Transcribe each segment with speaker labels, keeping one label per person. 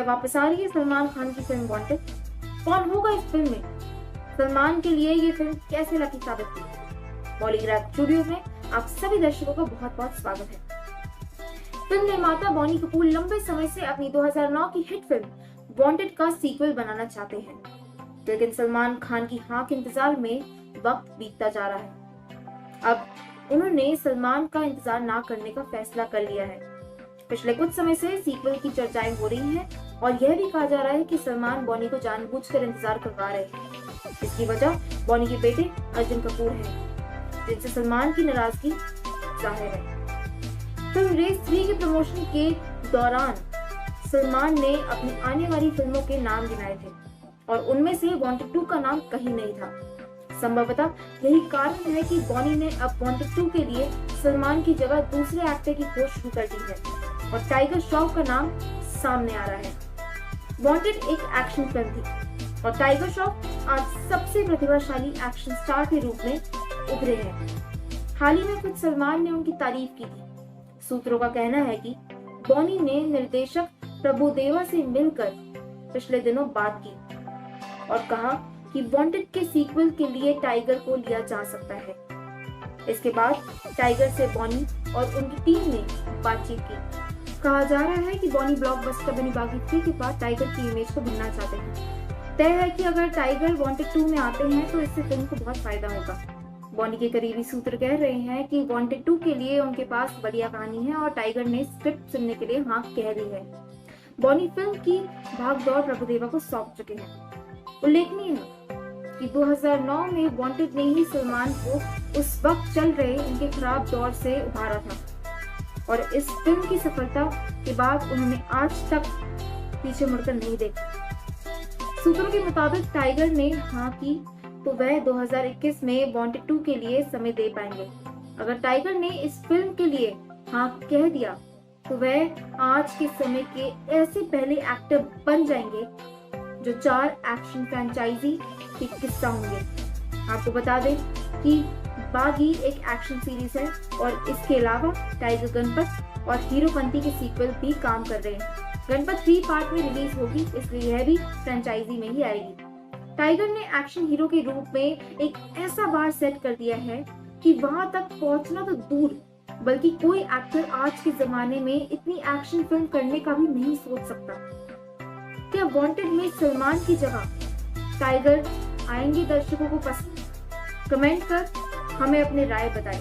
Speaker 1: वापस आ रही है सलमान खान की फिल्म वांटेड। कौन होगा इस फिल्म में? सलमान के लिए ये फिल्म कैसे लकी साबित हुई? बॉलीग्राफ स्टूडियोज में आप सभी दर्शकों का बहुत बहुत स्वागत है। फिल्म निर्माता बॉनी कपूर लंबे समय से अपनी 2009 की हिट फिल्म वांटेड का सीक्वल बनाना चाहते हैं, लेकिन सलमान खान की हाँ के इंतजार में वक्त बीतता जा रहा है। अब उन्होंने सलमान का इंतजार ना करने का फैसला कर लिया है। पिछले कुछ समय से सीक्वल की चर्चाएं हो रही हैं और यह भी कहा जा रहा है कि सलमान बॉनी को जानबूझकर इंतजार करवा रहे हैं। इसकी वजह बॉनी के बेटे अर्जुन कपूर हैं, जिनसे सलमान की नाराजगी जाहिर है। फिल्म रेस 3 के प्रमोशन के दौरान सलमान ने अपनी आने वाली फिल्मों के नाम गिनाए थे और उनमें से वांटेड 2 का नाम कहीं नहीं था। संभवतः यही कारण है कि बॉनी ने अब वांटेड 2 के लिए सलमान की जगह दूसरे एक्टर की खोज शुरू कर दी है और टाइगर श्रॉफ का नाम सामने आ रहा है। वांटेड एक एक्शन फिल्म थी और टाइगर श्रॉफ आज सबसे प्रतिभाशाली एक्शन स्टार के रूप में उभरे हैं। हाल ही में खुद सलमान ने उनकी तारीफ की थी। सूत्रों का कहना है कि बॉनी ने निर्देशक प्रभुदेवा से मिलकर पिछले दिनों बात की और कहा कि वांटेड के सीक्वल के लिए टाइगर को लिया जा सकता है। इसके बाद टाइगर से बॉनी और उनकी टीम ने बातचीत की। कहा जा रहा है कि बॉनी ब्लॉकबस्टर बनी बागी 3 के बाद टाइगर की इमेज को भूलना चाहते हैं। तय है कि अगर टाइगर वांटेड 2 में आते हैं तो इससे फिल्म को बहुत फायदा होगा। बॉनी के करीबी सूत्र कह रहे हैं कि वांटेड 2 के लिए उनके पास बढ़िया कहानी है और टाइगर ने स्क्रिप्ट सुनने के लिए हाँ कह दी है। बॉनी फिल्म की भागदौड़ प्रभुदेवा को सौंप चुके हैं। उल्लेखनीय है कि 2009 में वांटेड ने ही सलमान को उस वक्त चल रहे उनके खराब दौर से उभारा था और इस फिल्म की सफलता के बाद उन्होंने आज तक पीछे मुड़कर नहीं देखा। सूत्रों के मुताबिक टाइगर ने हाँ की तो वह 2021 में वांटेड 2 के लिए समय दे पाएंगे। अगर टाइगर ने इस फिल्म के लिए हाँ कह दिया तो वह आज के समय के ऐसे पहले एक्टर बन जाएंगे जो 4 एक्शन फ्रेंचाइजी के किस्सा होंगे। आपको बता दें कि बागी एक एक्शन सीरीज है और इसके अलावा टाइगर गणपत और हीरोपंती के सीक्वल भी काम कर रहे हैं। गणपत 3 पार्ट में रिलीज होगी, इसलिए यह भी फ्रेंचाइजी में ही आएगी। टाइगर ने एक्शन हीरो के रूप में एक ऐसा बार सेट कर दिया है कि वहां तक पहुंचना तो दूर, बल्कि कोई एक्टर आज के जमाने में इतनी एक्शन फिल्म करने का भी नहीं सोच सकता। क्या वांटेड में सलमान की जगह टाइगर आएंगे दर्शकों को पसंद? कमेंट कर हमें अपनी राय बताएं।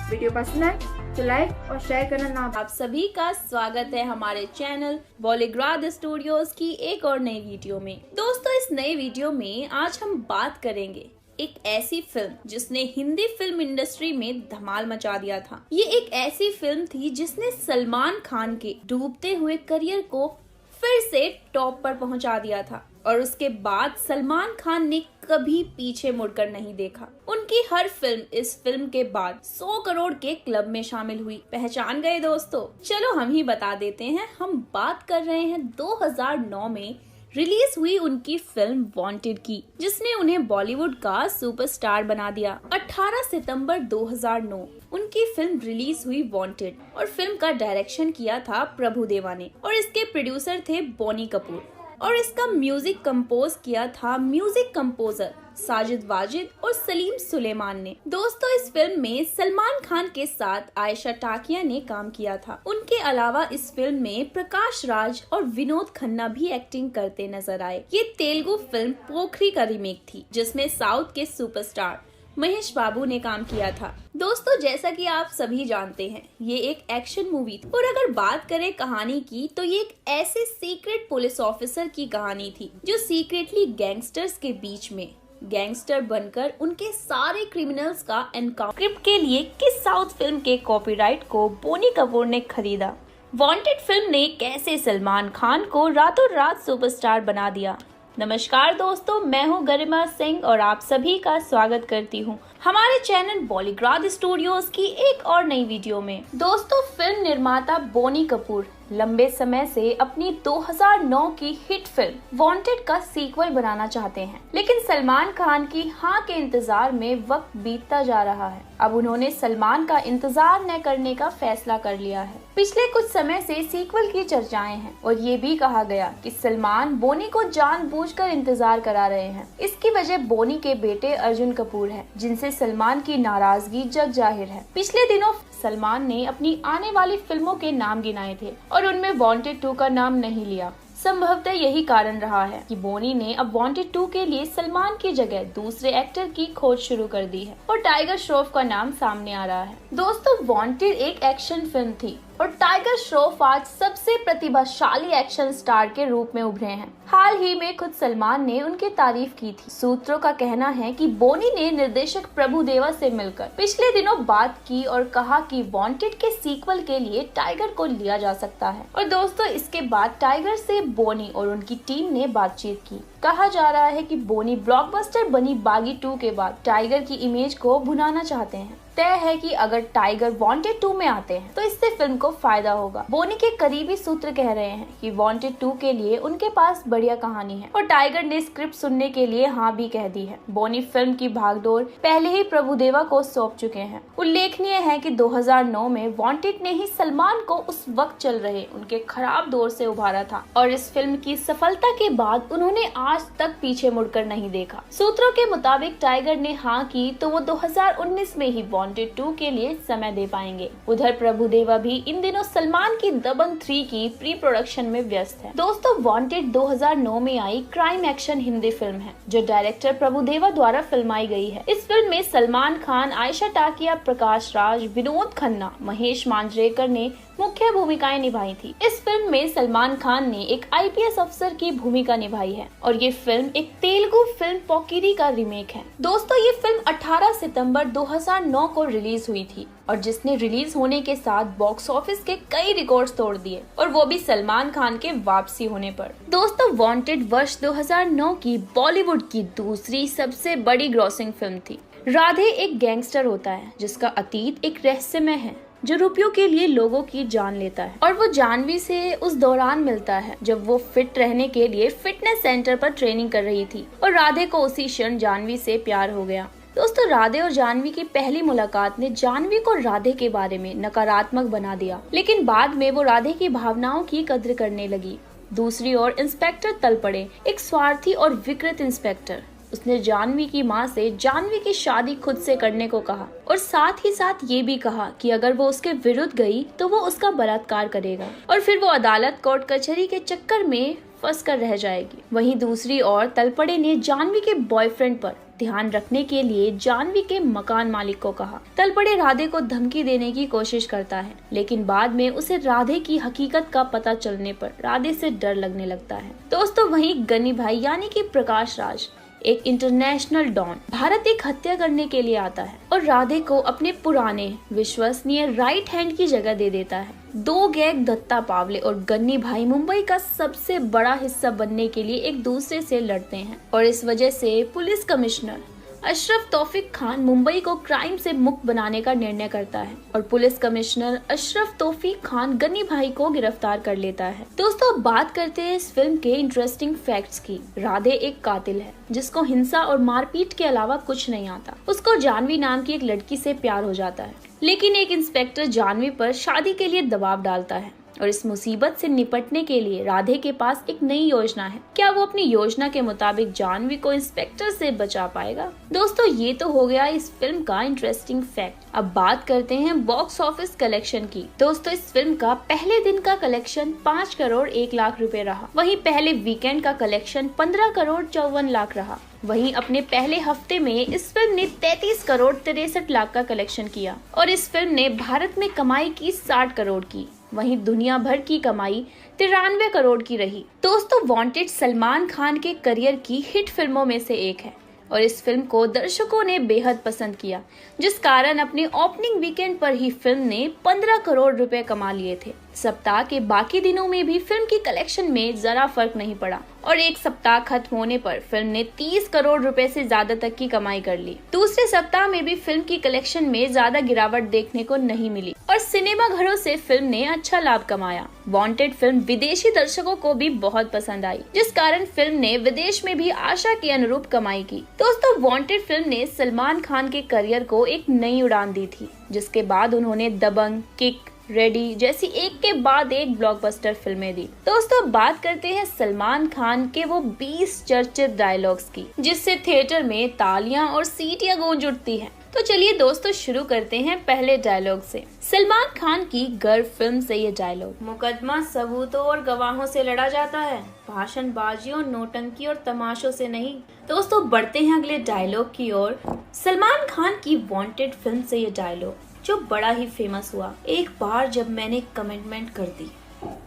Speaker 1: वीडियो पसंद आए तो लाइक और शेयर करना ना।
Speaker 2: आप सभी का स्वागत है हमारे चैनल बॉलीग्राफ स्टूडियोज की एक और नई वीडियो में। दोस्तों, इस नए वीडियो में आज हम बात करेंगे एक ऐसी फिल्म जिसने हिंदी फिल्म इंडस्ट्री में धमाल मचा दिया था। ये एक ऐसी फिल्म थी जिसने सलमान खान के डूबते हुए करियर को फिर से टॉप पर पहुंचा दिया था और उसके बाद सलमान खान ने कभी पीछे मुड़कर नहीं देखा। उनकी हर फिल्म इस फिल्म के बाद 100 करोड़ के क्लब में शामिल हुई। पहचान गए दोस्तों? चलो हम ही बता देते हैं। हम बात कर रहे हैं 2009 में रिलीज हुई उनकी फिल्म वांटेड की, जिसने उन्हें बॉलीवुड का सुपरस्टार बना दिया। 18 सितंबर 2009 उनकी फिल्म रिलीज हुई वांटेड और फिल्म का डायरेक्शन किया था प्रभुदेवा ने और इसके प्रोड्यूसर थे बॉनी कपूर और इसका म्यूजिक कंपोज किया था म्यूजिक कंपोजर साजिद वाजिद और सलीम सुलेमान ने। दोस्तों, इस फिल्म में सलमान खान के साथ आयशा टाकिया ने काम किया था। उनके अलावा इस फिल्म में प्रकाश राज और विनोद खन्ना भी एक्टिंग करते नजर आए। ये तेलुगु फिल्म पोखरी का रीमेक थी जिसमें साउथ के सुपरस्टार महेश बाबू ने काम किया था। दोस्तों, जैसा कि आप सभी जानते हैं, ये एक एक्शन मूवी थी और अगर बात करें कहानी की तो ये एक ऐसे सीक्रेट पुलिस ऑफिसर की कहानी थी जो सीक्रेटली गैंगस्टर्स के बीच में गैंगस्टर बनकर उनके सारे क्रिमिनल्स का एनकाउंटर। स्क्रिप्ट के लिए किस साउथ फिल्म के कॉपीराइट को बॉनी कपूर ने खरीदा? वांटेड फिल्म ने कैसे सलमान खान को रातों रात सुपरस्टार बना दिया? नमस्कार दोस्तों, मैं हूं गरिमा सिंह और आप सभी का स्वागत करती हूं हमारे चैनल बॉलीग्राफ स्टूडियोज की एक और नई वीडियो में। दोस्तों, फिल्म निर्माता बॉनी कपूर लंबे समय से अपनी 2009 की हिट फिल्म वांटेड का सीक्वल बनाना चाहते हैं, लेकिन सलमान खान की हाँ के इंतजार में वक्त बीतता जा रहा है। अब उन्होंने सलमान का इंतजार न करने का फैसला कर लिया है। पिछले कुछ समय से सीक्वल की चर्चाएं हैं और ये भी कहा गया कि सलमान बोनी को जानबूझकर इंतजार करा रहे हैं। इसकी वजह बोनी के बेटे अर्जुन कपूर है, जिनसे सलमान की नाराजगी जग जाहिर है। पिछले दिनों सलमान ने अपनी आने वाली फिल्मों के नाम गिनाए थे और उनमें वांटेड 2 का नाम नहीं लिया। संभवतः यही कारण रहा है कि बोनी ने अब वांटेड 2 के लिए सलमान की जगह दूसरे एक्टर की खोज शुरू कर दी है और टाइगर श्रॉफ का नाम सामने आ रहा है। दोस्तों, वांटेड एक एक्शन फिल्म थी और टाइगर श्रॉफ आज सबसे प्रतिभाशाली एक्शन स्टार के रूप में उभरे हैं। हाल ही में खुद सलमान ने उनकी तारीफ की थी। सूत्रों का कहना है कि बोनी ने निर्देशक प्रभुदेवा से मिलकर पिछले दिनों बात की और कहा कि वांटेड के सीक्वल के लिए टाइगर को लिया जा सकता है। और दोस्तों, इसके बाद टाइगर से बोनी और उनकी टीम ने बातचीत की। कहा जा रहा है कि बोनी ब्लॉकबस्टर बनी बागी 2 के बाद टाइगर की इमेज को भुनाना चाहते हैं। तय है कि अगर टाइगर वांटेड 2 में आते हैं तो इससे फिल्म को फायदा होगा। बोनी के करीबी सूत्र कह रहे हैं कि वांटेड 2 के लिए उनके पास बढ़िया कहानी है और टाइगर ने स्क्रिप्ट सुनने के लिए हाँ भी कह दी है। बोनी फिल्म की भागदौड़ पहले ही प्रभुदेवा को सौंप चुके हैं। उल्लेखनीय है कि 2009 में वांटेड ने ही सलमान को उस वक्त चल रहे उनके खराब दौर से उभारा था और इस फिल्म की सफलता के बाद उन्होंने आज तक पीछे मुड़कर नहीं देखा। सूत्रों के मुताबिक टाइगर ने हाँ की तो वो 2019 में ही वांटेड 2 के लिए समय दे पाएंगे। उधर प्रभुदेवा भी इन दिनों सलमान की दबंग 3 की प्री प्रोडक्शन में व्यस्त है। दोस्तों, वांटेड 2009 में आई क्राइम एक्शन हिंदी फिल्म है जो डायरेक्टर प्रभुदेवा द्वारा फिल्माई गई है। इस फिल्म में सलमान खान, आयशा टाकिया, प्रकाश राज, विनोद खन्ना, महेश मांजरेकर ने मुख्य भूमिकाएं निभाई थी। इस फिल्म में सलमान खान ने एक IPS अफसर की भूमिका निभाई है और ये फिल्म एक तेलुगु फिल्म पोकिरी का रीमेक है। दोस्तों, ये फिल्म 18 सितंबर 2009 को रिलीज हुई थी और जिसने रिलीज होने के साथ बॉक्स ऑफिस के कई रिकॉर्ड्स तोड़ दिए और वो भी सलमान खान के वापसी होने पर। दोस्तों, वांटेड वर्ष 2009 की बॉलीवुड की दूसरी सबसे बड़ी ग्रॉसिंग फिल्म थी। राधे एक गैंगस्टर होता है जिसका अतीत एक रहस्यमय है जो रुपयों के लिए लोगों की जान लेता है और वो जानवी से उस दौरान मिलता है जब वो फिट रहने के लिए फिटनेस सेंटर पर ट्रेनिंग कर रही थी और राधे को उसी क्षण जानवी से प्यार हो गया। दोस्तों, राधे और जानवी की पहली मुलाकात ने जानवी को राधे के बारे में नकारात्मक बना दिया, लेकिन बाद में वो राधे की भावनाओं की कद्र करने लगी। दूसरी ओर इंस्पेक्टर तलपड़े एक स्वार्थी और विकृत इंस्पेक्टर, उसने जानवी की मां से जानवी की शादी खुद से करने को कहा और साथ ही साथ ये भी कहा कि अगर वो उसके विरुद्ध गई तो वो उसका बलात्कार करेगा और फिर वो अदालत, कोर्ट कचहरी के चक्कर में फंस कर रह जाएगी। वहीं दूसरी ओर तलपड़े ने जानवी के बॉयफ्रेंड पर ध्यान रखने के लिए जानवी के मकान मालिक को कहा। तलपड़े राधे को धमकी देने की कोशिश करता है, लेकिन बाद में उसे राधे की हकीकत का पता चलने पर राधे से डर लगने लगता है। दोस्तों, वहीं गनी भाई यानी कि प्रकाश राज एक इंटरनेशनल डॉन भारत एक हत्या करने के लिए आता है और राधे को अपने पुराने विश्वसनीय राइट हैंड की जगह दे देता है। 2 गैंग दत्ता पावले और गन्नी भाई मुंबई का सबसे बड़ा हिस्सा बनने के लिए एक दूसरे से लड़ते हैं और इस वजह से पुलिस कमिश्नर अशरफ तौफीक खान मुंबई को क्राइम से मुक्त बनाने का निर्णय करता है और पुलिस कमिश्नर अशरफ तौफीक खान गनी भाई को गिरफ्तार कर लेता है। दोस्तों, अब बात करते हैं इस फिल्म के इंटरेस्टिंग फैक्ट्स की। राधे एक कातिल है जिसको हिंसा और मारपीट के अलावा कुछ नहीं आता। उसको जानवी नाम की एक लड़की से प्यार हो जाता है, लेकिन एक इंस्पेक्टर जानवी पर शादी के लिए दबाव डालता है और इस मुसीबत से निपटने के लिए राधे के पास एक नई योजना है। क्या वो अपनी योजना के मुताबिक जानवी को इंस्पेक्टर से बचा पाएगा? दोस्तों, ये तो हो गया इस फिल्म का इंटरेस्टिंग फैक्ट। अब बात करते हैं बॉक्स ऑफिस कलेक्शन की। दोस्तों, इस फिल्म का पहले दिन का कलेक्शन 5 करोड़ 1 लाख रुपए रहा। वहीं पहले वीकेंड का कलेक्शन 15 करोड़ 54 लाख रहा। वहीं अपने पहले हफ्ते में इस फिल्म ने 33 करोड़ 63 लाख का कलेक्शन किया और इस फिल्म ने भारत में कमाई की 60 करोड़ की। वहीं दुनिया भर की कमाई 93 करोड़ की रही। दोस्तों, वांटेड सलमान खान के करियर की हिट फिल्मों में से एक है और इस फिल्म को दर्शकों ने बेहद पसंद किया, जिस कारण अपने ओपनिंग वीकेंड पर ही फिल्म ने 15 करोड़ रुपए कमा लिए थे। सप्ताह के बाकी दिनों में भी फिल्म की कलेक्शन में जरा फर्क नहीं पड़ा और एक सप्ताह खत्म होने पर फिल्म ने 30 करोड़ रुपए से ज्यादा तक की कमाई कर ली। दूसरे सप्ताह में भी फिल्म की कलेक्शन में ज्यादा गिरावट देखने को नहीं मिली और सिनेमा घरों से फिल्म ने अच्छा लाभ कमाया। वांटेड फिल्म विदेशी दर्शकों को भी बहुत पसंद आई, जिस कारण फिल्म ने विदेश में भी आशा के अनुरूप कमाई की। दोस्तों, वांटेड फिल्म ने सलमान खान के करियर को एक नई उड़ान दी थी, जिसके बाद उन्होंने दबंग, किक, रेडी जैसी एक के बाद एक ब्लॉकबस्टर फिल्में दी। दोस्तों, बात करते हैं सलमान खान के वो 20 चर्चित डायलॉग्स की, जिससे थिएटर में तालियां और सीटियां गूंज उठती हैं। तो चलिए दोस्तों, शुरू करते हैं पहले डायलॉग से। सलमान खान की गर्व फिल्म से ये डायलॉग: मुकदमा सबूतों और गवाहों से लड़ा जाता है, भाषणबाजियों, नौटंकी और तमाशों से नहीं। दोस्तों, बढ़ते हैं अगले डायलॉग की ओर। सलमान खान की वांटेड फिल्म से ये डायलॉग, जो बड़ा ही फेमस हुआ: एक बार जब मैंने कमिटमेंट कर दी,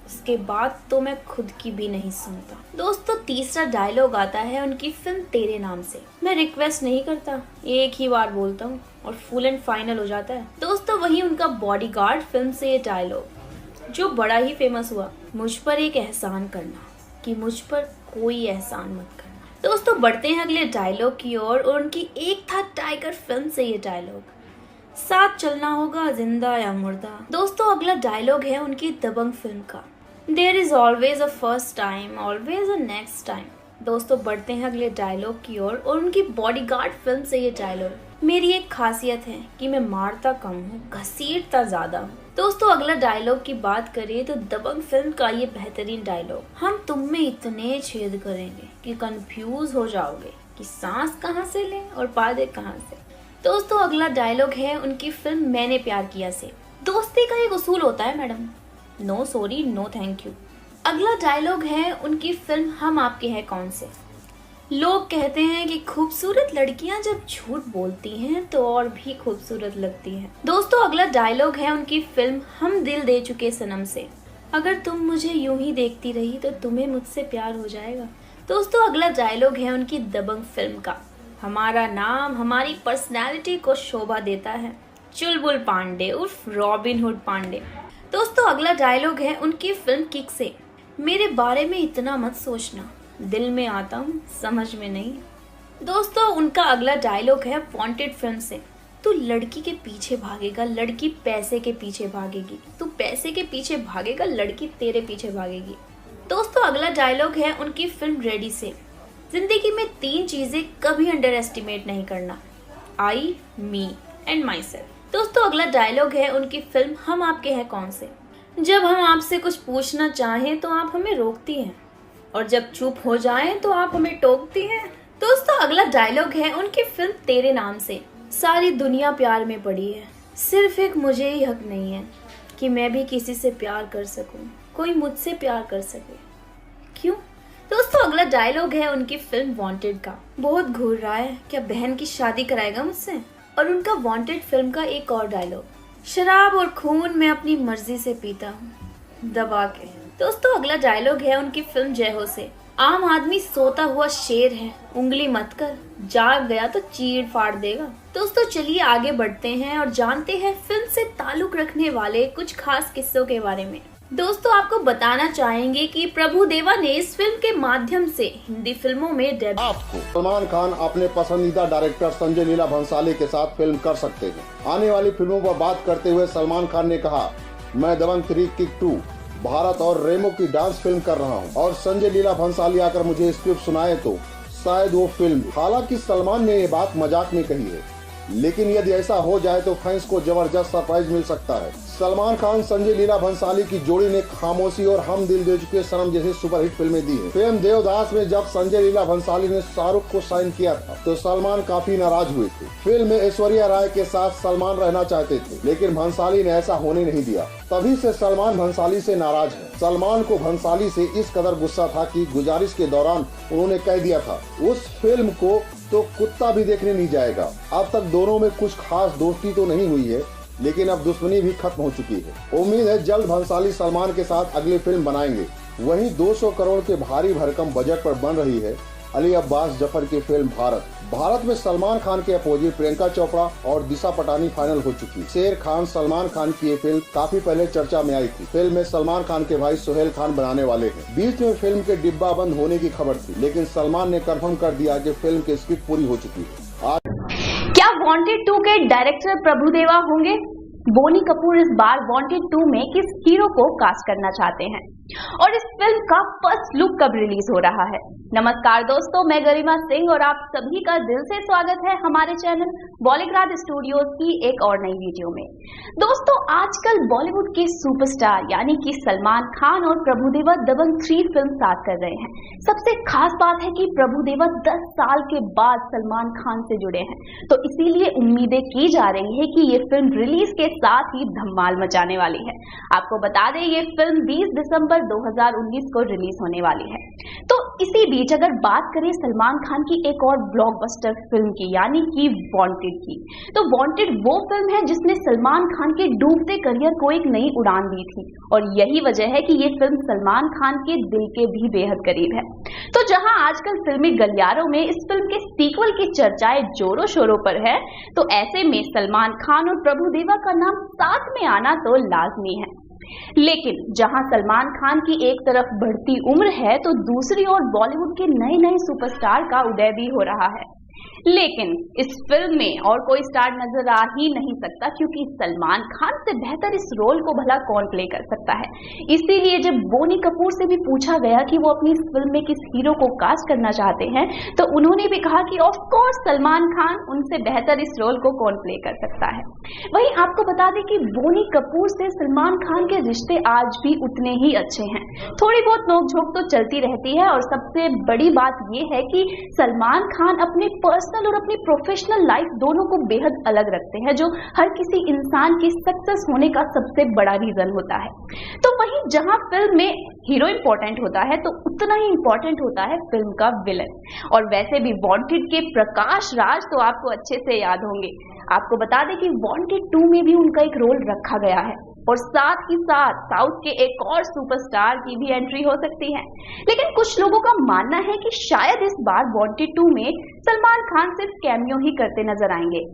Speaker 2: उसके बाद तो मैं खुद की भी नहीं सुनता। दोस्तों, तीसरा डायलॉग आता है उनकी फिल्म तेरे नाम से। मैं रिक्वेस्ट नहीं करता, एक ही बार बोलता हूँ और फुल एंड फाइनल हो जाता है। दोस्तों, वही उनका बॉडीगार्ड फिल्म से ये डायलॉग, जो बड़ा ही फेमस हुआ: मुझ पर एक एहसान करना कि मुझ पर कोई एहसान मत करना। दोस्तों, बढ़ते हैं अगले डायलॉग की ओर और उनकी एक था टाइगर फिल्म से ये डायलॉग: साथ चलना होगा जिंदा या मुर्दा। दोस्तों, अगला डायलॉग है उनकी दबंग फिल्म का: there is always a first time, always a next time. दोस्तों, बढ़ते हैं अगले डायलॉग की ओर और उनकी बॉडीगार्ड फिल्म से ये डायलॉग: मेरी एक खासियत है कि मैं मारता कम हूँ, घसीटता ज्यादा हूँ। दोस्तों, अगला डायलॉग की बात करें तो दबंग फिल्म का ये बेहतरीन डायलॉग: हम तुम में इतने छेद करेंगे कि कंफ्यूज हो जाओगे कि सांस कहाँ से लें और पादे कहाँ से। दोस्तों, अगला डायलॉग है उनकी फिल्म मैंने प्यार किया से: दोस्ती का एक उसूल होता है madam, no sorry no thank you. अगला डायलॉग है उनकी फिल्म हम आपके हैं कौन से: लोग कहते हैं कि खूबसूरत लड़कियां जब झूठ बोलती हैं तो और भी खूबसूरत लगती हैं। दोस्तों, अगला डायलॉग है उनकी फिल्म हम दिल दे चुके सनम से: अगर तुम मुझे यूं ही देखती रही तो तुम्हें मुझसे प्यार हो जाएगा। दोस्तों, अगला डायलॉग है उनकी दबंग फिल्म का: हमारा नाम हमारी पर्सनैलिटी को शोभा देता है, चुलबुल पांडे उर्फ रॉबिन हुड पांडे। दोस्तों, अगला डायलॉग है उनकी फिल्म किक से: मेरे बारे में इतना मत सोचना, दिल में आता हूँ समझ में नहीं। दोस्तों, उनका अगला डायलॉग है वांटेड फिल्म से: तू लड़की के पीछे भागेगा, लड़की पैसे के पीछे भागेगी, तू पैसे के पीछे भागेगा, लड़की तेरे पीछे भागेगी। दोस्तों, अगला डायलॉग है उनकी फिल्म रेडी से: जिंदगी में 3 चीजें कभी अंडर एस्टिमेट नहीं करना, आई, मी एंड माई सेल्फ। दोस्तों, अगला डायलॉग है उनकी फिल्म हम आपके हैं कौन से: जब हम आपसे कुछ पूछना चाहें तो आप हमें रोकती हैं और जब चुप हो जाएं तो आप हमें टोकती हैं। दोस्तों, अगला डायलॉग है उनकी फिल्म तेरे नाम से: सारी दुनिया प्यार में पड़ी है, सिर्फ एक मुझे ही हक नहीं है कि मैं भी किसी से प्यार कर सकूं, कोई मुझसे प्यार कर सके। क्यों? दोस्तों, अगला डायलॉग है उनकी फिल्म वांटेड का: बहुत घूर रहा है, क्या बहन की शादी कराएगा मुझसे। और उनका वांटेड फिल्म का एक और डायलॉग: शराब और खून मैं अपनी मर्जी से पीता हूँ दबा के। दोस्तों, अगला डायलॉग है उनकी फिल्म जय हो से: आम आदमी सोता हुआ शेर है, उंगली मत कर, जाग गया तो चीड़ फाड़ देगा। दोस्तों, चलिए आगे बढ़ते हैं और जानते हैं फिल्म से ताल्लुक रखने वाले कुछ खास किस्सों के बारे में। दोस्तों, आपको बताना चाहेंगे कि प्रभु देवा ने इस फिल्म के माध्यम से हिंदी फिल्मों में डेब्यू।
Speaker 3: सलमान खान अपने पसंदीदा डायरेक्टर संजय लीला भंसाली के साथ फिल्म कर सकते हैं। आने वाली फिल्मों पर बात करते हुए सलमान खान ने कहा, मैं दबंग 3, किक 2, भारत और रेमो की डांस फिल्म कर रहा हूं और संजय लीला भंसाली आकर मुझे स्क्रिप्ट सुनाए तो शायद वो फिल्म। हालांकि सलमान ने ये बात मजाक में कही है, लेकिन यदि ऐसा हो जाए तो फैंस को जबरदस्त सरप्राइज मिल सकता है। सलमान खान संजय लीला भंसाली की जोड़ी ने खामोशी और हम दिल दे चुके सनम जैसी सुपरहिट फिल्में दी हैं। फिल्म देवदास में जब संजय लीला भंसाली ने शाहरुख को साइन किया था तो सलमान काफी नाराज हुए थे। फिल्म में ऐश्वर्या राय के साथ सलमान रहना चाहते थे, लेकिन भंसाली ने ऐसा होने नहीं दिया। तभी से सलमान भंसाली से नाराज है। सलमान को भंसाली से इस कदर गुस्सा था कि गुजारिश के दौरान उन्होंने कह दिया था उस फिल्म को तो कुत्ता भी देखने नहीं जाएगा। अब तक दोनों में कुछ खास दोस्ती तो नहीं हुई है, लेकिन अब दुश्मनी भी खत्म हो चुकी है। उम्मीद है जल्द भंसाली सलमान के साथ अगली फिल्म बनाएंगे। वहीं 200 करोड़ के भारी भरकम बजट पर बन रही है अली अब्बास जफर की फिल्म भारत में सलमान खान के अपोजिट प्रियंका चोपड़ा और दिशा पटानी फाइनल हो चुकी। शेर खान सलमान खान की ये फिल्म काफी पहले चर्चा में आई थी। फिल्म में सलमान खान के भाई सुहेल खान बनाने वाले हैं। बीच में फिल्म के डिब्बा बंद होने की खबर थी, लेकिन सलमान ने कंफर्म कर दिया कि फिल्म की स्क्रिप्ट पूरी हो चुकी है।
Speaker 2: क्या वांटेड 2 के डायरेक्टर प्रभुदेवा होंगे? बोनी कपूर इस बार वांटेड 2 में किस हीरो को कास्ट करना चाहते हैं और इस फिल्म का फर्स्ट लुक कब रिलीज हो रहा है? नमस्कार दोस्तों, मैं गरिमा सिंह और आप सभी का दिल से स्वागत है हमारे चैनल बॉलीग्राड स्टूडियोज की एक और नई वीडियो में। दोस्तों, आजकल बॉलीवुड के सुपरस्टार यानी कि सलमान खान और प्रभुदेवा दबंग 3 फिल्म साथ कर रहे हैं। सबसे खास बात है कि प्रभुदेवा 10 साल के बाद सलमान खान से जुड़े हैं, तो इसीलिए उम्मीदें की जा रही है कि ये फिल्म रिलीज के साथ ही धमाल मचाने वाली है। आपको बता दें, ये फिल्म 20 दिसंबर 2019 को रिलीज होने वाली है। तो इसी बीच अगर बात करें सलमान खान की एक और ब्लॉकबस्टर फिल्म की यानी कि वांटेड की, तो वांटेड वो फिल्म है जिसने सलमान खान के डूबते करियर को एक नई उड़ान दी थी और यही वजह है कि ये फिल्म सलमान खान के दिल के भी बेहद करीब है। तो जहां आजकल फिल्मी गलियारों में इस फिल्म के सीक्वल की चर्चाएं जोरों शोरों पर है, तो ऐसे में सलमान खान और प्रभुदेवा का नाम साथ में आना तो लाजमी है। लेकिन जहां सलमान खान की एक तरफ बढ़ती उम्र है, तो दूसरी ओर बॉलीवुड के नए नए सुपरस्टार का उदय भी हो रहा है। लेकिन इस फिल्म में और कोई स्टार नजर आ ही नहीं सकता, क्योंकि सलमान खान से बेहतर इस रोल को भला कौन प्ले कर सकता है। इसीलिए जब बोनी कपूर से भी पूछा गया कि वो अपनी इस फिल्म में किस हीरो को कास्ट करना चाहते हैं, तो उन्होंने भी कहा कि ऑफ कोर्स सलमान खान, उनसे बेहतर इस रोल को कौन प्ले कर सकता है। वहीं आपको बता दें कि बोनी कपूर से सलमान खान के रिश्ते आज भी उतने ही अच्छे हैं। थोड़ी बहुत नोकझोंक तो चलती रहती है और सबसे बड़ी बात यह है कि सलमान खान अपने पर्सनल और अपनी प्रोफेशनल लाइफ दोनों को बेहद अलग रखते हैं, जो हर किसी इंसान की सक्सेस होने का सबसे बड़ा रीजन होता है। तो वहीं जहां फिल्म में हीरो इंपॉर्टेंट होता है, तो उतना ही इंपॉर्टेंट होता है फिल्म का विलन। और वैसे भी वांटेड के प्रकाश राज तो आपको अच्छे से याद होंगे। आपको बता दें कि वांटेड 2 में भी उनका एक रोल रखा गया है और साथ ही साथ साउथ के एक और सुपरस्टार की भी एंट्री हो सकती है। लेकिन कुछ लोगों का मानना है कि शायद इस बार वांटेड 2 में सलमान खान सिर्फ कैमियो ही करते नजर आएंगे।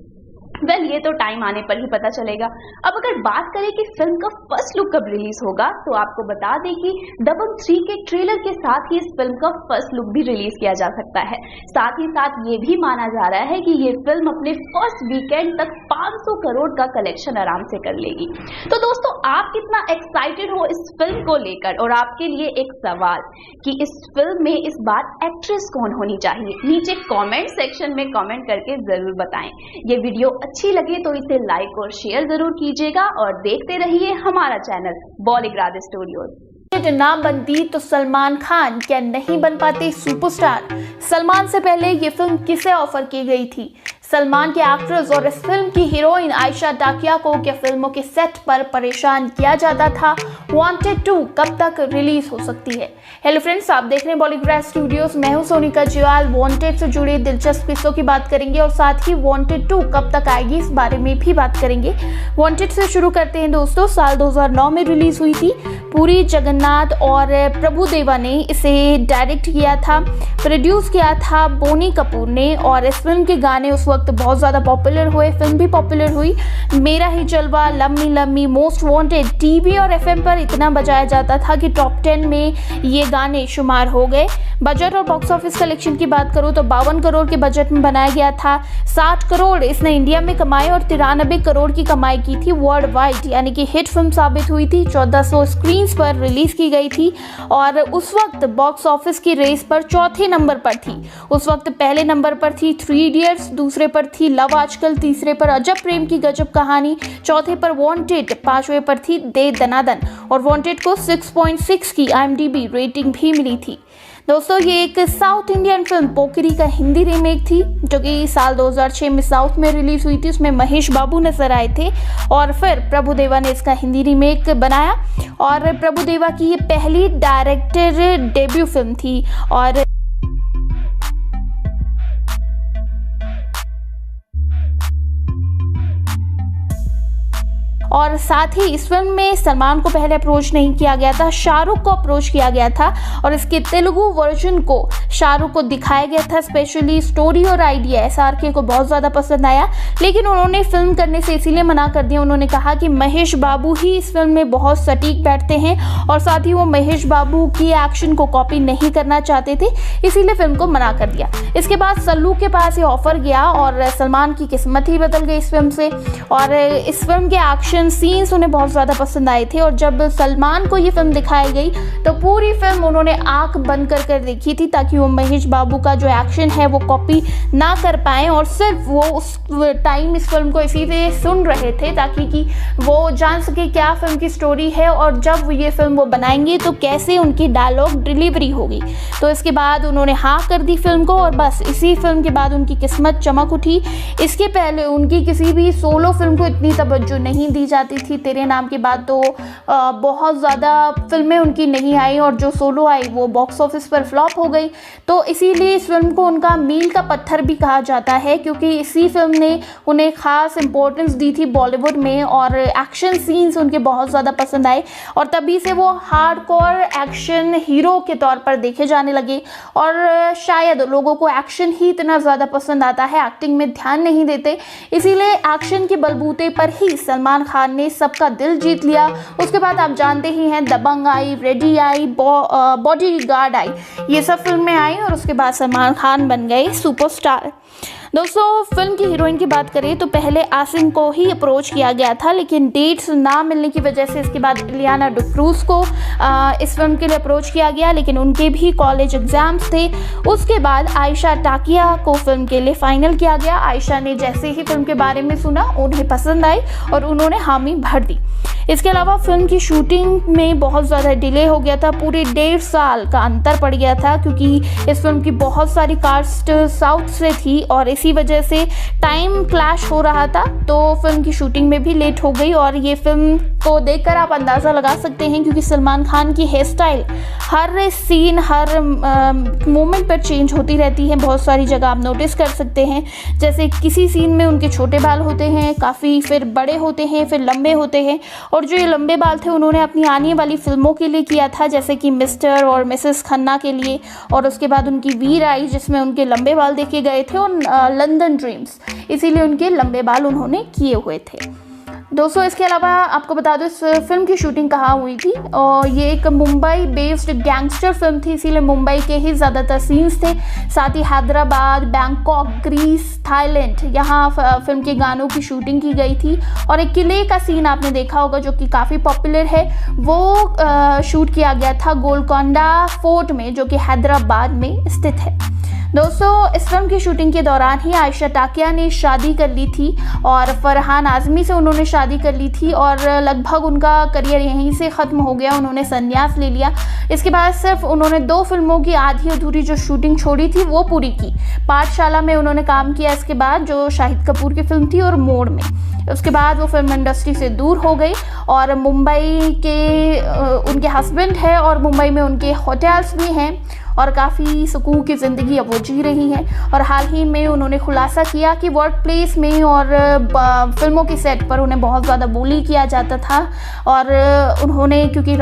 Speaker 2: वेल, ये तो टाइम आने पर ही पता चलेगा। अब अगर बात करें कि फिल्म का फर्स्ट लुक कब रिलीज होगा, तो आपको बता दें कि दबंग 3 के ट्रेलर के साथ ही इस फिल्म का फर्स्ट लुक भी रिलीज किया जा सकता है। साथ ही साथ ये भी माना जा रहा है कि ये फिल्म अपने फर्स्ट वीकेंड तक 500 करोड़ का कलेक्शन आराम से कर लेगी। तो दोस्तों, आप कितना एक्साइटेड हो इस फिल्म को लेकर? और आपके लिए एक सवाल कि इस फिल्म में इस बार एक्ट्रेस कौन होनी चाहिए, नीचे कमेंट सेक्शन में कमेंट करके जरूर बताएं। ये वीडियो अच्छी लगे तो इसे लाइक और शेयर जरूर कीजिएगा और देखते रहिए हमारा चैनल बॉलीग्राड स्टूडियोज।
Speaker 4: ना बनती तो सलमान खान क्या नहीं बन पाते सुपरस्टार? सलमान से पहले ये फिल्म किसे ऑफर की गई थी? सलमान के एक्ट्रेस और इस फिल्म की हीरोइन आयशा टाकिया को क्या फिल्मों के सेट पर परेशान किया जाता था? वांटेड 2 कब तक रिलीज हो सकती है? हेलो फ्रेंड्स, आप देख रहे हैं बॉलीग्राड स्टूडियोज। मैं हूं सोनिका जियाल। वांटेड से जुड़े दिलचस्प किस्सों की बात करेंगे और साथ ही वांटेड 2 कब तक आएगी इस बारे में भी बात करेंगे। वांटेड से शुरू करते हैं दोस्तों। साल 2009 में रिलीज हुई थी। पुरी जगन्नाथ और प्रभुदेवा ने इसे डायरेक्ट किया था, प्रोड्यूस किया था बोनी कपूर ने, और इस फिल्म के गाने उस वक्त बहुत ज़्यादा पॉपुलर हुए। फिल्म भी पॉपुलर हुई। मेरा ही जलवा, लम्मी लम्मी, मोस्ट वांटेड टीवी और एफएम पर इतना बजाया जाता था कि टॉप 10 में ये गाने शुमार हो गए। बजट और बॉक्स ऑफिस कलेक्शन की बात करूँ तो 52 करोड़ के बजट में बनाया गया था। 60 करोड़ इसने इंडिया में कमाए और 93 करोड़ की कमाई की थी वर्ल्ड वाइड, यानी कि हिट फिल्म साबित हुई थी। 1400 स्क्रीन पर रिलीज की गई थी और उस वक्त बॉक्स ऑफिस की रेस पर चौथे नंबर पर थी। उस वक्त पहले नंबर पर थी 3 इडियट्स, दूसरे पर थी लव आजकल, तीसरे पर अजब प्रेम की गजब कहानी, चौथे पर वांटेड, पांचवें पर थी दे दनादन और वांटेड को 6.6 की IMDb रेटिंग भी मिली थी। दोस्तों, ये एक साउथ इंडियन फिल्म पोकिरी का हिंदी रीमेक थी जो कि साल 2006 में साउथ में रिलीज हुई थी। उसमें महेश बाबू नजर आए थे और फिर प्रभुदेवा ने इसका हिंदी रीमेक बनाया और प्रभुदेवा की ये पहली डायरेक्टर डेब्यू फिल्म थी। और और साथ ही इस फिल्म में सलमान को पहले अप्रोच नहीं किया गया था, शाहरुख को अप्रोच किया गया था और इसके तेलुगु वर्जन को शाहरुख को दिखाया गया था। स्पेशली स्टोरी और आइडिया SRK को बहुत ज़्यादा पसंद आया, लेकिन उन्होंने फिल्म करने से इसीलिए मना कर दिया। उन्होंने कहा कि महेश बाबू ही इस फिल्म में बहुत सटीक बैठते हैं और साथ ही वो महेश बाबू की एक्शन को कॉपी नहीं करना चाहते थे, इसीलिए फिल्म को मना कर दिया। इसके बाद सल्लू के पास ये ऑफर गया और सलमान की किस्मत ही बदल गई इस फिल्म से। और इस फिल्म के एक्शन सीन्स उन्हें बहुत ज़्यादा पसंद आए थे और जब सलमान को ये फिल्म दिखाई गई तो पूरी फिल्म उन्होंने आंख बंद कर देखी थी ताकि वो महेश बाबू का जो एक्शन है वो कॉपी ना कर पाएँ और सिर्फ वो उस टाइम इस फिल्म को इसीलिए सुन रहे थे ताकि कि वो जान सके क्या फिल्म की स्टोरी है और जब ये फिल्म वो बनाएंगे तो कैसे उनकी डायलॉग डिलीवरी होगी। तो इसके बाद उन्होंने हाँ कर दी फिल्म को और बस इसी फिल्म के बाद उनकी किस्मत चमक उठी। इसके पहले उनकी किसी भी सोलो फिल्म को इतनी तवज्जो नहीं दी जाती थी। तेरे नाम के बाद तो बहुत ज़्यादा फिल्में उनकी नहीं आई और जो सोलो आई वो बॉक्स ऑफिस पर फ्लॉप हो गई। तो इसीलिए इस फिल्म को उनका मील का पत्थर भी कहा जाता है क्योंकि इसी फिल्म ने उन्हें ख़ास इंपॉर्टेंस दी थी बॉलीवुड में और एक्शन सीन्स उनके बहुत ज़्यादा पसंद आए और तभी से वो हार्डकोर एक्शन हीरो के तौर पर देखे जाने लगे। और शायद लोगों को एक्शन ही इतना ज़्यादा पसंद आता है, एक्टिंग में ध्यान नहीं देते, इसीलिए एक्शन के बलबूते पर ही सलमान खान ने सबका दिल जीत लिया। उसके बाद आप जानते ही हैं दबंग आई, रेडी आई, बॉडीगार्ड आई, ये सब फिल्में आई और उसके बाद सलमान खान बन गए सुपरस्टार। दोस्तों फिल्म की हीरोइन की बात करें तो पहले आसिम को ही अप्रोच किया गया था, लेकिन डेट्स ना मिलने की वजह से इसके बाद इलियाना डिक्रूज को इस फिल्म के लिए अप्रोच किया गया, लेकिन उनके भी कॉलेज एग्जाम्स थे। उसके बाद आयशा टाकिया को फिल्म के लिए फाइनल किया गया। आयशा ने जैसे ही फिल्म के बारे में सुना उन्हें पसंद आई और उन्होंने हामी भर दी। इसके अलावा फिल्म की शूटिंग में बहुत ज़्यादा डिले हो गया था, पूरे 1.5 साल का अंतर पड़ गया था क्योंकि इस फिल्म की बहुत सारी कास्ट साउथ से थी और इसी वजह से टाइम क्लैश हो रहा था, तो फिल्म की शूटिंग में भी लेट हो गई। और ये फिल्म को देखकर आप अंदाज़ा लगा सकते हैं क्योंकि सलमान खान की हेयर स्टाइल हर सीन हर मोमेंट पर चेंज होती रहती है। बहुत सारी जगह आप नोटिस कर सकते हैं, जैसे किसी सीन में उनके छोटे बाल होते हैं काफ़ी, फिर बड़े होते हैं, फिर लंबे होते हैं और जो ये लंबे बाल थे उन्होंने अपनी आने वाली फिल्मों के लिए किया था, जैसे कि मिस्टर और मिसेस खन्ना के लिए, और उसके बाद उनकी वीर आई जिसमें उनके लंबे बाल देखे गए थे, और लंदन ड्रीम्स, इसीलिए उनके लंबे बाल उन्होंने किए हुए थे। दोस्तों इसके अलावा आपको बता दो इस फिल्म की शूटिंग कहाँ हुई थी, और ये एक मुंबई बेस्ड गैंगस्टर फिल्म थी, इसीलिए मुंबई के ही ज़्यादातर सीन्स थे। साथ ही हैदराबाद, बैंकॉक, ग्रीस, थाईलैंड, यहाँ फिल्म के गानों की शूटिंग की गई थी। और एक किले का सीन आपने देखा होगा जो कि काफ़ी पॉपुलर है, वो शूट किया गया था गोलकोंडा फोर्ट में जो कि हैदराबाद में स्थित है। दोस्तों इस फिल्म की शूटिंग के दौरान ही आयशा टाकिया ने शादी कर ली थी और फरहान आज़मी से उन्होंने शादी कर ली थी और लगभग उनका करियर यहीं से ख़त्म हो गया, उन्होंने संन्यास ले लिया। इसके बाद सिर्फ उन्होंने 2 फिल्मों की आधी अधूरी जो शूटिंग छोड़ी थी वो पूरी की। पाठशाला में उन्होंने काम किया, इसके बाद जो शाहिद कपूर की फिल्म थी, और मोड़ में। उसके बाद वो फिल्म इंडस्ट्री से दूर हो गई और मुंबई के उनके हस्बैंड है और मुंबई में उनके होटल्स भी हैं और काफ़ी सुकून की ज़िंदगी अब वो जी रही हैं। और हाल ही में उन्होंने खुलासा किया कि वर्क प्लेस में और फिल्मों के सेट पर उन्हें बहुत ज़्यादा bully किया जाता था और उन्होंने, क्योंकि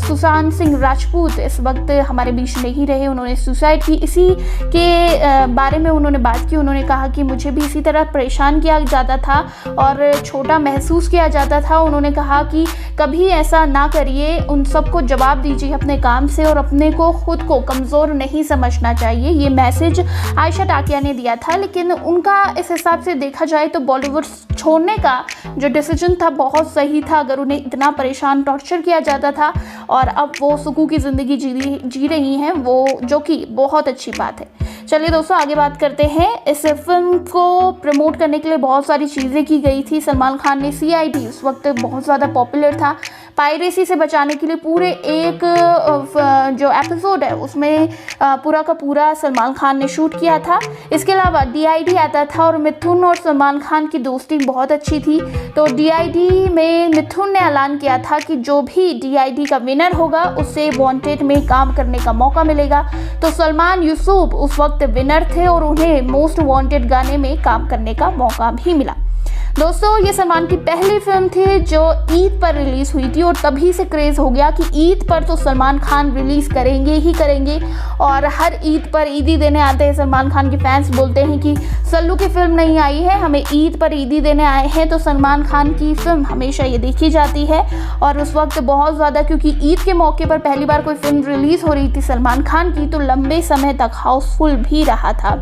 Speaker 4: सुशांत सिंह राजपूत इस वक्त हमारे बीच नहीं रहे, उन्होंने सुसाइड की। इसी के बारे में उन्होंने बात की। उन्होंने कहा कि मुझे भी इसी तरह परेशान किया जाता था और छोटा महसूस किया जाता था। उन्होंने कहा कि कभी ऐसा ना करिए, उन सबको जवाब दीजिए अपने काम से और अपने को खुद को कमज़ोर नहीं समझना चाहिए। ये मैसेज आयशा टाकिया ने दिया था, लेकिन उनका इस हिसाब से देखा जाए तो बॉलीवुड छोड़ने का जो डिसीजन था बहुत सही था, अगर उन्हें इतना परेशान टॉर्चर किया जाता था। और अब वो सुकून की ज़िंदगी जी रही हैं, वो जो कि बहुत अच्छी बात है। चलिए दोस्तों आगे बात करते हैं। इस फिल्म को प्रमोट करने के लिए बहुत सारी चीज़ें की गई थी। सलमान खान ने CID उस वक्त बहुत ज़्यादा पॉपुलर था, पायरेसी से बचाने के लिए पूरे एक जो एपिसोड है उसमें पूरा का पूरा सलमान खान ने शूट किया था। इसके अलावा DID आता था और मिथुन और सलमान खान की दोस्ती बहुत अच्छी थी। तो DID में मिथुन ने ऐलान किया था कि जो भी DID का विनर होगा उससे वांटेड में काम करने का मौका मिलेगा। तो सलमान यूसुफ उस वक्त विनर थे और उन्हें मोस्ट वांटेड गाने में काम करने का मौका भी मिला। दोस्तों ये सलमान की पहली फिल्म थी जो ईद पर रिलीज हुई थी और तभी से क्रेज हो गया कि ईद पर तो सलमान खान रिलीज करेंगे ही करेंगे। और हर ईद पर ईदी देने आते हैं सलमान खान के फैंस, बोलते हैं कि सल्लू की फिल्म नहीं आई है, हमें ईद पर ईदी देने आए हैं। तो सलमान खान की फिल्म हमेशा ये देखी जाती है और उस वक्त बहुत ज़्यादा, क्योंकि ईद के मौके पर पहली बार कोई फिल्म रिलीज हो रही थी सलमान खान की, तो लंबे समय तक हाउसफुल भी रहा था।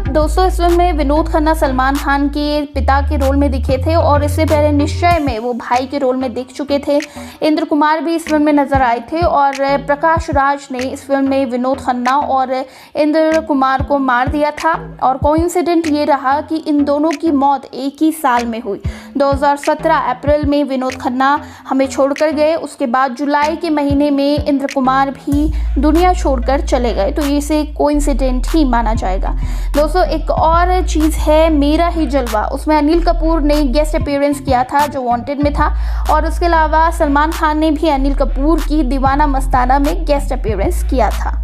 Speaker 4: दोस्तों इस फिल्म में विनोद खन्ना सलमान खान के पिता के रोल में दिखे थे और इससे पहले निश्चय में वो भाई के रोल में दिख चुके थे। इंद्र कुमार भी इस फिल्म में नजर आए थे और प्रकाश राज ने इस फिल्म में विनोद खन्ना और इंद्र कुमार को मार दिया था। और कोइंसिडेंट ये रहा कि इन दोनों की मौत एक ही साल में हुई। 2017 अप्रैल में विनोद खन्ना हमें छोड़कर गए, उसके बाद जुलाई के महीने में इंद्र कुमार भी दुनिया छोड़कर चले गए, तो इसे कोइंसिडेंट ही माना जाएगा। दोस्तों एक और चीज़ है मेरा ही जलवा, उसमें अनिल कपूर ने गेस्ट अपीयरेंस किया था जो वांटेड में था और उसके अलावा सलमान खान ने भी अनिल कपूर की दीवाना मस्ताना में गेस्ट अपीयरेंस किया था।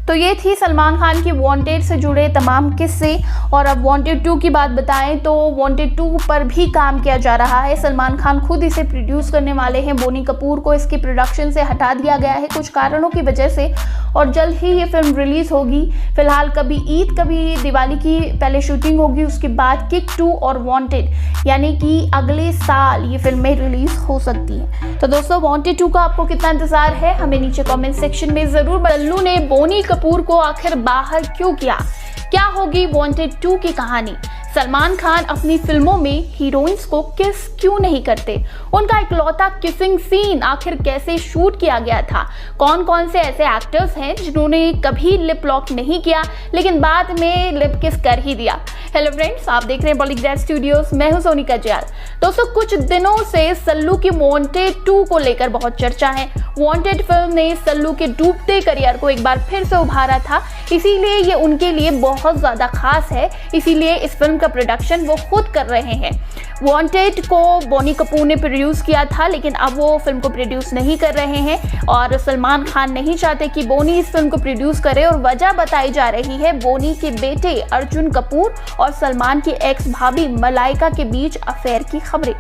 Speaker 4: तो ये थी सलमान खान की वांटेड से जुड़े तमाम किस्से। और अब वांटेड 2 की बात बताएं तो वांटेड 2 पर भी काम किया जा रहा है। सलमान खान खुद इसे प्रोड्यूस करने वाले हैं। बोनी कपूर को इसकी प्रोडक्शन से हटा दिया गया है कुछ कारणों की वजह से और जल्द ही ये फिल्म रिलीज होगी। फिलहाल कभी ईद कभी दिवाली की पहले शूटिंग होगी, उसके बाद किक 2 और वांटेड यानी कि अगले साल ये फिल्में रिलीज हो सकती हैं। तो दोस्तों वांटेड 2 का आपको कितना इंतजार है हमें नीचे कमेंट सेक्शन में जरूर। सल्लू ने बोनी कपूर को आखिर बाहर क्यों किया? क्या होगी वांटेड 2 की कहानी? सलमान खान अपनी फिल्मों में हीरोइंस को किस क्यों नहीं करते? उनका इकलौता किसिंग सीन आखिर कैसे शूट किया गया था? कौन कौन से ऐसे एक्टर्स हैं जिन्होंने कभी लिप लॉक नहीं किया लेकिन बाद में लिप किस कर ही दिया? हेलो फ्रेंड्स, आप देख रहे हैं बॉलीग्राड स्टूडियोज, मैं हूं सोनिका जयाल। दोस्तों कुछ दिनों से सल्लू की वांटेड 2 को लेकर बहुत चर्चा है। वांटेड फिल्म ने सल्लू के डूबते करियर को एक बार फिर से उभारा था, इसीलिए ये उनके लिए बहुत ज्यादा खास है। इसीलिए इस फिल्म का प्रोडक्शन वो खुद कर रहे हैं। वांटेड को बोनी कपूर ने प्रोड्यूस किया था लेकिन अब वो फिल्म को प्रोड्यूस नहीं कर रहे हैं और सलमान खान नहीं चाहते कि बोनी इस फिल्म को प्रोड्यूस करे और वजह बताई जा रही है बोनी के बेटे अर्जुन कपूर और सलमान की एक्स भाभी मलाइका के बीच अफेयर की खबरें।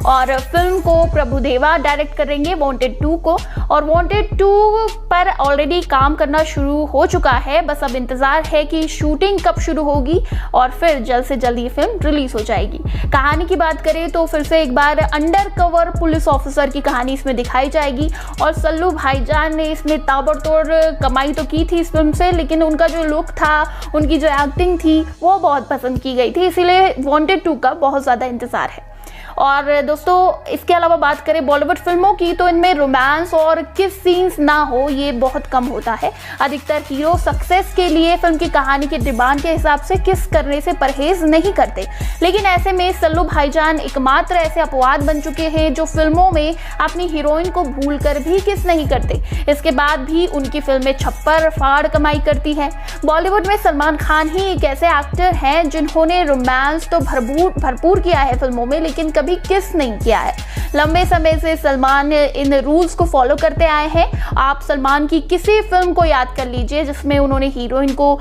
Speaker 4: और फिल्म को प्रभुदेवा डायरेक्ट करेंगे वांटेड 2 को और वांटेड 2 पर ऑलरेडी काम करना शुरू हो चुका है। बस अब इंतजार है कि शूटिंग कब शुरू होगी और फिर जल्द से जल्द ये फिल्म रिलीज हो जाएगी। कहानी की बात करें तो फिर से एक बार अंडर कवर पुलिस ऑफिसर की कहानी इसमें दिखाई जाएगी और सल्लू भाईजान ने इसमें ताबड़तोड़ कमाई तो की थी इस फिल्म से, लेकिन उनका जो लुक था, उनकी जो एक्टिंग थी वो बहुत पसंद की गई थी, इसीलिए वांटेड 2 का बहुत ज़्यादा इंतजार है। और दोस्तों इसके अलावा बात करें बॉलीवुड फिल्मों की तो इनमें रोमांस और किस सीन्स ना हो ये बहुत कम होता है। अधिकतर हीरो सक्सेस के लिए फिल्म की कहानी के डिमांड के हिसाब से किस करने से परहेज नहीं करते, लेकिन ऐसे में सल्लू भाईजान एकमात्र ऐसे अपवाद बन चुके हैं जो फिल्मों में अपनी हीरोइन को भूलकर भी किस नहीं करते। इसके बाद भी उनकी फिल्में छप्पर फाड़ कमाई करती हैं। बॉलीवुड में सलमान खान ही एक ऐसे एक्टर हैं जिन्होंने रोमांस तो भरपूर किया है फिल्मों में, लेकिन कभी किस नहीं किया है। लंबे समय से सलमान इन रूल्स को फॉलो करते आए हैं। आप सलमान की किसी फिल्म को याद कर लीजिए जिसमें उन्होंने हीरोइन को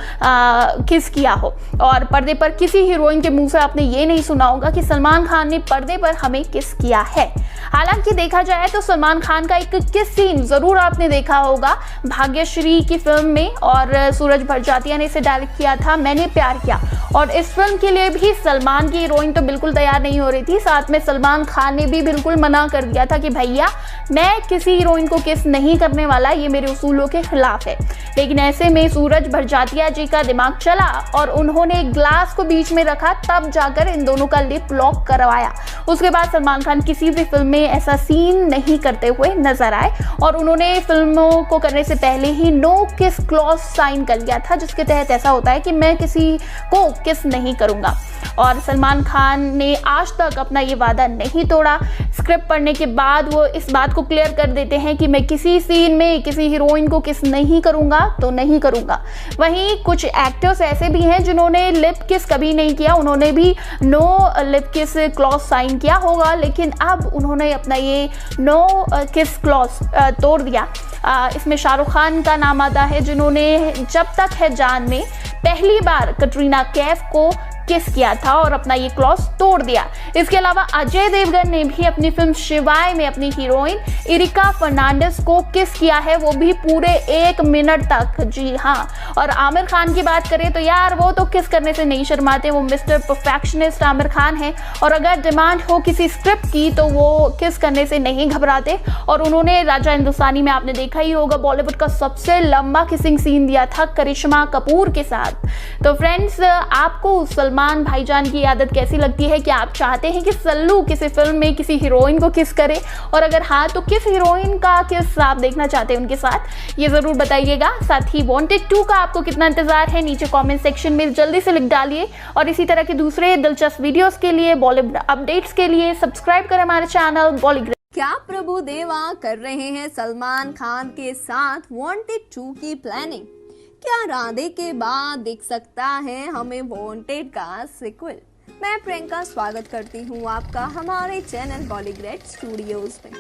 Speaker 4: किस किया हो और पर्दे पर किसी हीरोइन के मुंह से आपने ये नहीं सुना होगा कि सलमान खान ने पर्दे पर हमें किस किया है। हालांकि देखा जाए तो सलमान खान का एक किस सीन जरूर आपने देखा होगा भाग्यश्री की फिल्म में और सूरज भरजातिया ने इसे डायरेक्ट किया था, मैंने प्यार किया। और इस फिल्म के लिए भी सलमान की हीरोइन तो बिल्कुल तैयार नहीं हो रही थी, साथ में सलमान खान ने भी बिल्कुल मना कर दिया था कि भैया मैं किसी हीरोइन को किस नहीं करने वाला, ये मेरे उसूलों के खिलाफ है। लेकिन ऐसे में सूरज भरजातिया जी का दिमाग चला और उन्होंने ग्लास को बीच में रखा, तब जाकर इन दोनों का लिप लॉक करवाया। उसके बाद सलमान खान किसी भी फिल्म में ऐसा सीन नहीं करते हुए नजर आए और उन्होंने फिल्मों को करने से पहले ही नो किस क्लॉज साइन कर लिया था, जिसके तहत ऐसा होता है कि मैं किसी को किस नहीं करूंगा। और सलमान खान ने आज तक अपना ये वादा नहीं तोड़ा। स्क्रिप्ट पढ़ने के बाद वो इस बात को क्लियर कर देते हैं कि मैं किसी सीन में किसी हीरोइन को किस नहीं करूंगा तो नहीं करूंगा। वहीं कुछ एक्टर्स ऐसे भी हैं जिन्होंने लिप किस कभी नहीं किया, उन्होंने भी नो लिप किस क्लॉज साइन किया होगा, लेकिन अब उन्होंने अपना ये नो किस क्लॉज तोड़ दिया। इसमें शाहरुख खान का नाम आता है जिन्होंने जब तक है जान में पहली बार कटरीना कैफ को किस किया था और अपना ये क्लॉज तोड़ दिया। इसके अलावा अजय देवगन ने भी अपनी फिल्म शिवाय में अपनी हीरोइन इरिका फर्नांडिस को किस किया है, वो भी पूरे 1 मिनट तक। जी हाँ, और आमिर खान की बात करें तो यार वो तो किस करने से नहीं शर्माते, वो मिस्टर परफेक्शनिस्ट आमिर खान है और अगर डिमांड हो किसी स्क्रिप्ट की तो वो किस करने से नहीं घबराते। और उन्होंने राजा हिंदुस्तानी में आपने देखा ही होगा बॉलीवुड का सबसे लंबा किसिंग सीन दिया था करिश्मा कपूर के साथ। तो फ्रेंड्स, आपको सलमान भाईजान की आदत कैसी लगती है? क्या आप चाहते हैं कि सल्लू किसी फिल्म में किसी हीरोइन को किस करे, और अगर हाँ तो किस हीरोइन का किस आप देखना चाहते हैं उनके साथ, ये जरूर बताइएगा। साथ ही वांटेड 2 का आपको कितना इंतजार है नीचे कमेंट सेक्शन में जल्दी से लिख डालिए। और इसी तरह के दूसरे दिलचस्प वीडियोस के लिए, बॉलीवुड अपडेट्स के लिए सब्सक्राइब करें हमारे चैनल बॉलीग्राड।
Speaker 2: क्या प्रभु देवा कर रहे हैं सलमान खान के साथ वांटेड 2 की प्लानिंग? क्या राधे के बाद दिख सकता है हमें वांटेड का सीक्वल? मैं प्रियंका स्वागत करती हूँ आपका हमारे चैनल बॉलीग्राड स्टूडियोज में।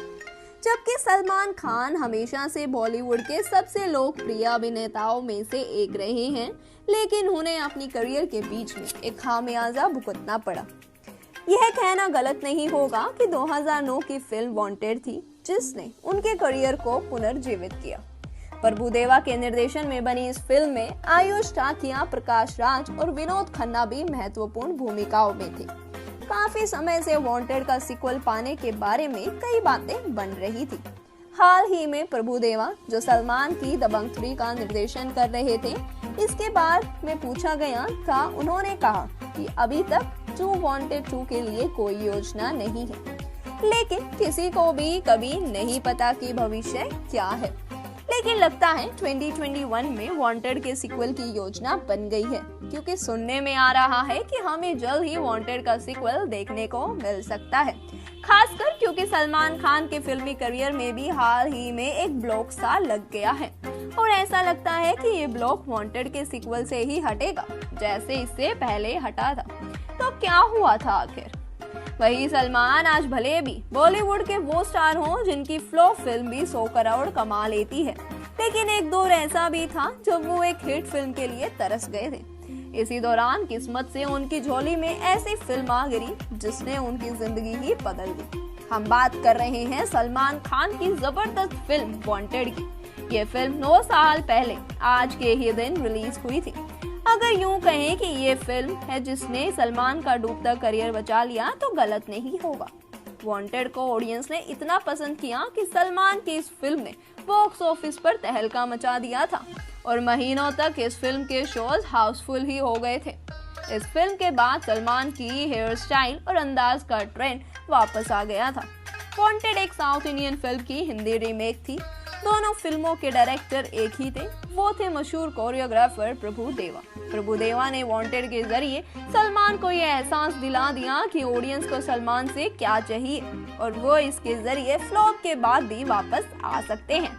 Speaker 2: जबकि सलमान खान हमेशा से बॉलीवुड के सबसे लोकप्रिय अभिनेताओं में से एक रहे हैं, लेकिन उन्हें अपनी करियर के बीच में एक खामियाजा भुगतना पड़ा। यह कहना गलत नहीं होगा कि 2009 की फिल्म वांटेड थी जिसने उनके करियर को पुनर्जीवित किया। प्रभु देवा के निर्देशन में बनी इस फिल्म में आयुष टाकिया, प्रकाश राज और विनोद खन्ना भी महत्वपूर्ण भूमिकाओं में थे। काफी समय से वांटेड का सीक्वल पाने के बारे में कई बातें बन रही थी। हाल ही में प्रभु देवा, जो सलमान की दबंग 3 का निर्देशन कर रहे थे, इसके बारे में पूछा गया था, उन्होंने कहा कि अभी तक वांटेड 2 के लिए कोई योजना नहीं है, लेकिन किसी को भी कभी नहीं पता कि भविष्य क्या है। लेकिन लगता है 2021 में वांटेड के सीक्वल की योजना बन गई है, क्योंकि सुनने में आ रहा है कि हमें जल्द ही वांटेड का सीक्वल देखने को मिल सकता है। खासकर क्योंकि सलमान खान के फिल्मी करियर में भी हाल ही में एक ब्लॉक सा लग गया है और ऐसा लगता है कि ये ब्लॉक वांटेड के सीक्वल से ही हटेगा जैसे इससे पहले हटा था। तो क्या हुआ था आखिर? वही सलमान आज भले भी बॉलीवुड के वो स्टार हों जिनकी फ्लॉप फिल्म भी 100 करोड़ कमा लेती है, लेकिन एक दौर ऐसा भी था जब वो एक हिट फिल्म के लिए तरस गए थे। इसी दौरान किस्मत से उनकी झोली में ऐसी फिल्म आ गिरी जिसने उनकी जिंदगी ही बदल दी। हम बात कर रहे हैं सलमान खान की जबरदस्त फिल्म वांटेड की। ये फिल्म 9 साल पहले आज के ही दिन रिलीज हुई थी। अगर यूं कहें कि ये फिल्म है जिसने सलमान का डूबता करियर बचा लिया तो गलत नहीं होगा। वांटेड को ऑडियंस ने इतना पसंद किया कि सलमान की इस फिल्म ने बॉक्स ऑफिस पर तहलका मचा दिया था और महीनों तक इस फिल्म के शोज हाउसफुल ही हो गए थे। इस फिल्म के बाद सलमान की हेयर स्टाइल और अंदाज का ट्रेंड वापस आ गया था। वांटेड एक साउथ इंडियन फिल्म की हिंदी रीमेक थी। दोनों फिल्मों के डायरेक्टर एक ही थे, वो थे मशहूर कोरियोग्राफर प्रभु देवा। प्रभु देवा ने वांटेड के जरिए सलमान को ये एहसास दिला दिया कि ऑडियंस को सलमान से क्या चाहिए और वो इसके जरिए फ्लॉप के बाद भी वापस आ सकते हैं।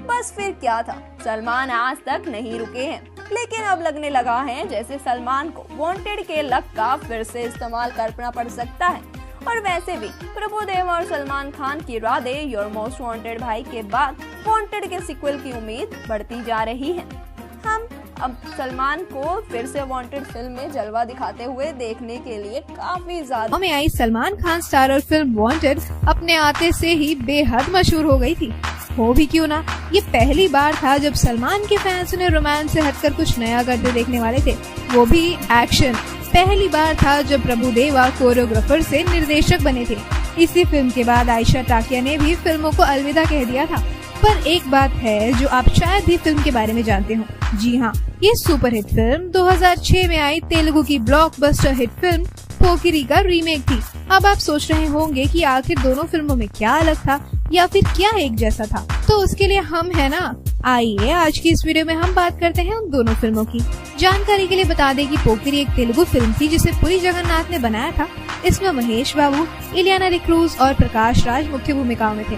Speaker 2: बस फिर क्या था, सलमान आज तक नहीं रुके हैं, लेकिन अब लगने लगा है जैसे सलमान को वांटेड के लक का फिर से इस्तेमाल करना पड़ सकता है। और वैसे भी प्रभु देवा और सलमान खान की राधे योर मोस्ट वांटेड भाई के बाद वांटेड के सीक्वल की उम्मीद बढ़ती जा रही है। हम अब सलमान को फिर से वांटेड फिल्म में जलवा दिखाते हुए देखने के लिए काफी ज्यादा
Speaker 5: में आई Salman Khan starrer film Wanted अपने आते से ही बेहद मशहूर हो गई थी। हो भी क्यों ना, ये पहली बार था जब सलमान के फैंस उन्हें रोमांस से हटकर कुछ नया करते देखने वाले थे, वो भी एक्शन। पहली बार था जब प्रभु देवा कोरियोग्राफर से निर्देशक बने थे। इसी फिल्म के बाद आयशा टाकिया ने भी फिल्मों को अलविदा कह दिया था। पर एक बात है जो आप शायद ही फिल्म के बारे में जानते हो। जी हाँ, ये सुपर हिट फिल्म 2006 में आई तेलुगु की ब्लॉकबस्टर हिट फिल्म पोकिरी का रीमेक थी। अब आप सोच रहे होंगे कि आखिर दोनों फिल्मों में क्या अलग था या फिर क्या एक जैसा था, तो उसके लिए हम है ना। आइए आज की इस वीडियो में हम बात करते हैं उन दोनों फिल्मों की। जानकारी के लिए बता दें कि पोकिरी एक तेलुगु फिल्म थी जिसे पुरी जगन्नाथ ने बनाया था। इसमें महेश बाबू, इलियाना डिक्रूज और प्रकाश राज मुख्य भूमिकाओं में थे।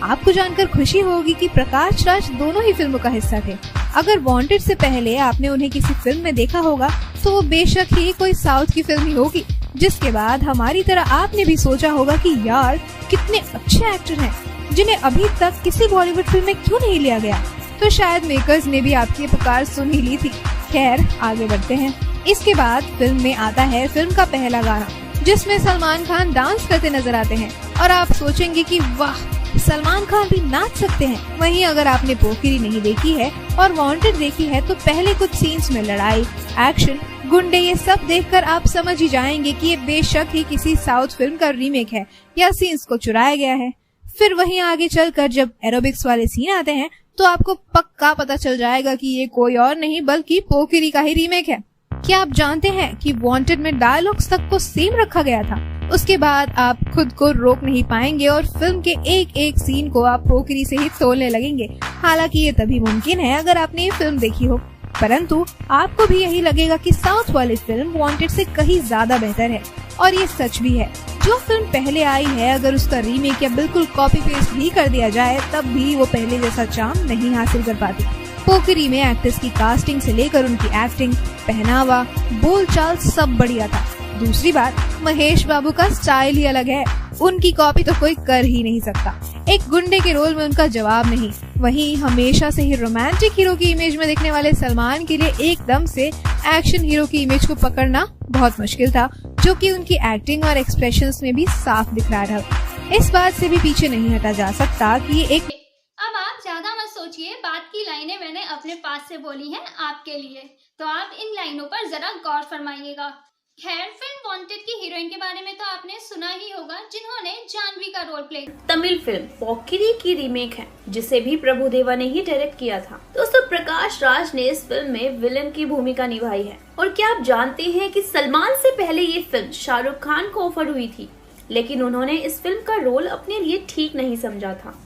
Speaker 5: आपको जानकर खुशी होगी कि प्रकाश राज दोनों ही फिल्मों का हिस्सा थे। अगर वांटेड से पहले आपने उन्हें किसी फिल्म में देखा होगा तो वो बेशक ही कोई साउथ की फिल्म ही होगी, जिसके बाद हमारी तरह आपने भी सोचा होगा कि यार कितने अच्छे एक्टर हैं जिन्हें अभी तक किसी बॉलीवुड फिल्म में क्यों नहीं लिया गया। तो शायद मेकर्स ने भी आपकी पुकार सुन ही ली थी। खैर आगे बढ़ते हैं। इसके बाद फिल्म में आता है फिल्म का पहला गाना, जिसमें सलमान खान डांस करते नजर आते हैं और आप सोचेंगे कि वाह, सलमान खान भी नाच सकते हैं। वहीं अगर आपने पोकिरी नहीं देखी है और वांटेड देखी है तो पहले कुछ सीन्स में लड़ाई, एक्शन, गुंडे, ये सब देखकर आप समझ ही जाएंगे कि ये बेशक ही किसी साउथ फिल्म का रीमेक है या सीन्स को चुराया गया है। फिर वहीं आगे चलकर जब एरोबिक्स वाले सीन आते हैं तो आपको पक्का पता चल जाएगा कि ये कोई और नहीं बल्कि पोकिरी का ही रीमेक है। क्या आप जानते हैं कि वांटेड में डायलॉग्स तक को सेम रखा गया था? उसके बाद आप खुद को रोक नहीं पाएंगे और फिल्म के एक एक सीन को आप पोकिरी से ही तोलने लगेंगे। हालांकि ये तभी मुमकिन है अगर आपने ये फिल्म देखी हो, परंतु आपको भी यही लगेगा कि साउथ वाली फिल्म वांटेड से कहीं ज्यादा बेहतर है। और ये सच भी है। जो फिल्म पहले आई है अगर उसका रीमेक या बिल्कुल कॉपी पेस्ट भी कर दिया जाए तब भी वो पहले जैसा चार्म नहीं हासिल कर पाती। पोकिरी में एक्टर्स की कास्टिंग से लेकर उनकी एक्टिंग, पहनावा, बोलचाल सब बढ़िया था। दूसरी बात, महेश बाबू का स्टाइल ही अलग है, उनकी कॉपी तो कोई कर ही नहीं सकता। एक गुंडे के रोल में उनका जवाब नहीं। वहीं हमेशा से ही रोमांटिक हीरो की इमेज में दिखने वाले सलमान के लिए एकदम से एक्शन हीरो की इमेज को पकड़ना बहुत मुश्किल था, जो कि उनकी एक्टिंग और एक्सप्रेशंस में भी साफ दिख रहा था। इस बात से भी पीछे नहीं हटा जा सकता कि ये एक
Speaker 6: अब आप ज्यादा मत सोचिए, बात की लाइनें मैंने अपने पास से बोली हैं आपके लिए, तो आप इन लाइनों पर जरा गौर फरमाइएगा। खैर, फिल्म वांटेड की हीरोइन के बारे में तो आपने सुना ही होगा, जिन्होंने जानवी का role play
Speaker 2: Tamil film Pokiri की रीमेक है, जिसे भी प्रभुदेवा ने ही डायरेक्ट किया था। दोस्तों, प्रकाश राज ने इस फिल्म में विलन की भूमिका निभाई है। और क्या आप जानते हैं कि सलमान से पहले ये फिल्म शाहरुख खान को ऑफर हुई थी, लेकिन उन्होंने इस फिल्म का रोल अपने लिए ठीक नहीं समझा था।